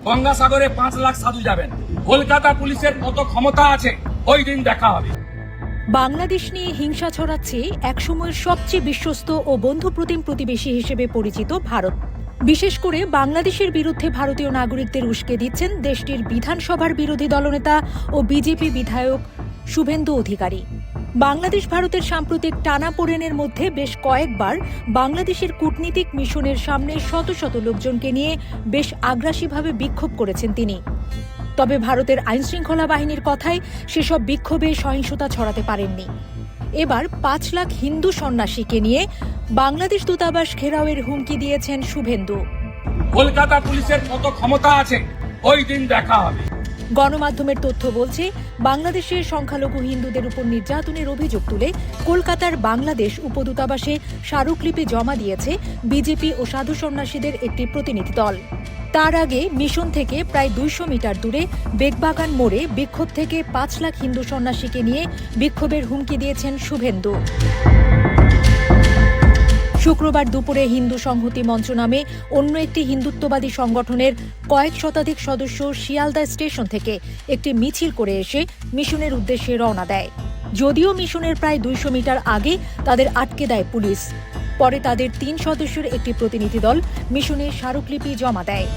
গঙ্গাসাগরে 5 লাখ সাধু যাবেন। কলকাতা পুলিশের কত ক্ষমতা আছে ওই দিন দেখা হবে। বাংলাদেশ নিয়ে হিংসা ছড়াচ্ছে একসময়ের সবচেয়ে বিশ্বস্ত ও বন্ধুপ্রতিম প্রতিবেশী হিসেবে পরিচিত ভারত। বিশেষ করে বাংলাদেশের বিরুদ্ধে ভারতীয় নাগরিকদের উস্কে দিচ্ছেন দেশটির বিধানসভার বিরোধী দলনেতা ও বিজেপি বিধায়ক শুভেন্দু অধিকারী। বাংলাদেশ ভারতের সাম্প্রতিক টানাপোড়েনের মধ্যে বেশ কয়েকবার বাংলাদেশের কূটনীতিক মিশনের সামনে শত শত লোকজনকে নিয়ে বেশ আগ্রাসীভাবে বিক্ষোভ করেছেন তিনি। তবে ভারতের আইনশৃঙ্খলা বাহিনীর কথায় সেসব বিক্ষোভে সহিংসতা ছড়াতে পারেননি। এবার 5 লাখ হিন্দু সন্ন্যাসীকে নিয়ে বাংলাদেশ দূতাবাস ঘেরাওয়ের হুমকি দিয়েছেন শুভেন্দু। কলকাতা পুলিশের কত ক্ষমতা আছে ওই দিন দেখা হবে। গণমাধ্যমের তথ্য বলছে, বাংলাদেশের সংখ্যালঘু হিন্দুদের উপর নির্যাতনের অভিযোগ তুলে কলকাতার বাংলাদেশ উপদূতাবাসে স্মারকলিপি জমা দিয়েছে বিজেপি ও সাধু সন্ন্যাসীদের একটি প্রতিনিধি দল। তার আগে মিশন থেকে প্রায় 200 মিটার দূরে বেগবাগান মোড়ে বিক্ষোভ থেকে 5 লাখ হিন্দু সন্ন্যাসীকে নিয়ে বিক্ষোভের হুমকি দিয়েছেন শুভেন্দু। শুক্রবার দুপুরে হিন্দু সংহতি মঞ্চ নামে অন্য একটি হিন্দুত্ববাদী সংগঠনের কয়েক শতাধিক সদস্য শিয়ালদা স্টেশন থেকে একটি মিছিল করে এসে মিশনের উদ্দেশ্যে রওনা দেয়। যদিও মিশনের প্রায় 200 মিটার আগে তাদের আটকে দেয় পুলিশ। পরে তাদের 3 সদস্যের একটি প্রতিনিধি দল মিশনে স্মারকলিপি জমা দেয়।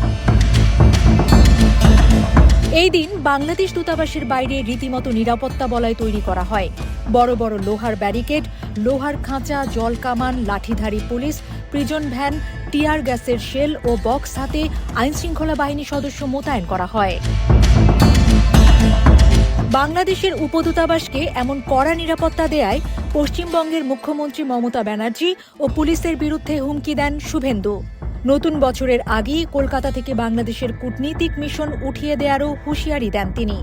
এই দিন বাংলাদেশ দূতাবাসের বাইরে রীতিমতো নিরাপত্তা বলয় তৈরি করা হয়। বড় বড় লোহার ব্যারিকেড, লোহার খাঁচা, জল কামান, লাঠিধারী পুলিশ, প্রিজন ভ্যান, টিয়ার গ্যাসের শেল ও বক্স হাতে আইনশৃঙ্খলা বাহিনী সদস্য মোতায়েন করা হয়। বাংলাদেশের উপদূতাবাসকে এমন কড়া নিরাপত্তা দেয়ায় পশ্চিমবঙ্গের মুখ্যমন্ত্রী মমতা ব্যানার্জি ও পুলিশের বিরুদ্ধে হুমকি দেন শুভেন্দু। নতুন বছরের আগেই কলকাতা থেকে বাংলাদেশের কূটনীতিক মিশন উঠিয়ে দেওয়ারও হুঁশিয়ারি দেন তিনি।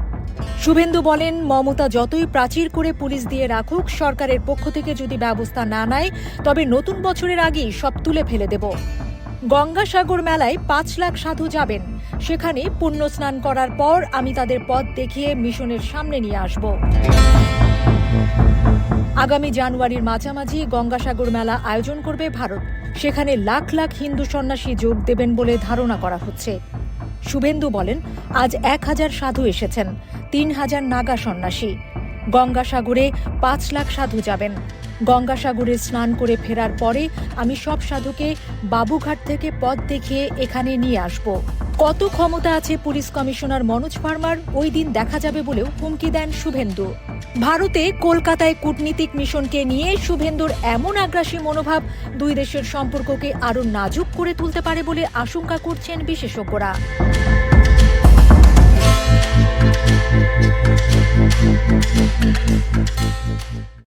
শুভেন্দু বলেন, মমতা যতই প্রাচীর করে পুলিশ দিয়ে রাখুক, সরকারের পক্ষ থেকে যদি ব্যবস্থা না নেয় তবে নতুন বছরের আগেই সব তুলে ফেলে দেব। গঙ্গাসাগর মেলায় 5 লাখ সাধু যাবেন। সেখানে পুণ্য স্নান করার পর আমি তাদের পথ দেখিয়ে মিশনের সামনে নিয়ে আসব। আগামী জানুয়ারির মাঝামাঝি গঙ্গাসাগর মেলা আয়োজন করবে ভারত। সেখানে লাখ লাখ হিন্দু সন্ন্যাসী যোগ দেবেন বলে ধারণা করা হচ্ছে। শুভেন্দু বলেন, আজ 1000 সাধু এসেছেন, 3000 নাগা সন্ন্যাসী। গঙ্গাসাগরে 5 লাখ সাধু যাবেন। গঙ্গাসাগরে স্নান করে ফেরার পরে আমি সব সাধুকে বাবুঘাট থেকে পথ দেখিয়ে এখানে নিয়ে আসব। কত ক্ষমতা আছে পুলিশ কমিশনার মনোজ ভার্মার ওই দিন দেখা যাবে বলেও হুমকি দেন শুভেন্দু। ভারতে কলকাতায় কূটনীতিক মিশনকে নিয়ে শুভেন্দুর এমন আগ্রাসী মনোভাব দুই দেশের সম্পর্ককে আরও নাজুক করে তুলতে পারে বলে আশঙ্কা করছেন বিশেষজ্ঞরা।